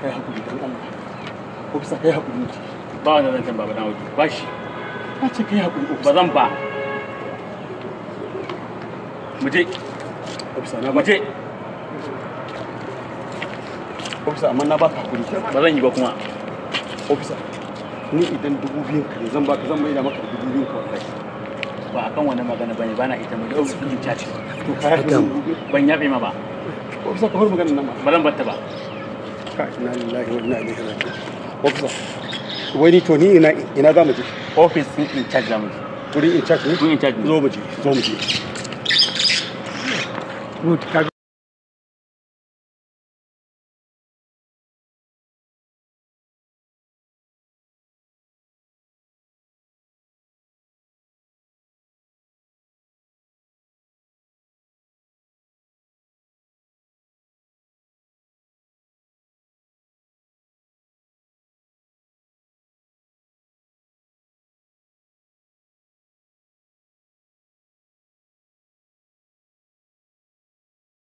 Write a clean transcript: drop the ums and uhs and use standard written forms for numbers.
kai hakuri dan Allah. Ofisa kai hakuri. Ba wannan zancen baba na wuce. Ba shi. Ka ce kai hakuri ofisa. Ba zan ba. Mu je. Ofisa na Mu je. Ofisa amma na baka hakuri. Ba zan yi ba kuma. Ofisa ni idan 2000 ka zan baka zan maida maka 2000 ka wallahi. Ba akan wannan magana bane bana ita mu da ofisa kin caci. To kai ban yabe ma ba. Ofisa ka hor magana nan ma. Ba zan batta ba. Ka inna lillahi wa inna ilaihi raji'un. Ofisa wai ni to ni ina za mu je? Office din in charge za mu je. Wurin in charge ne? Wurin in charge ne. Zo mu je.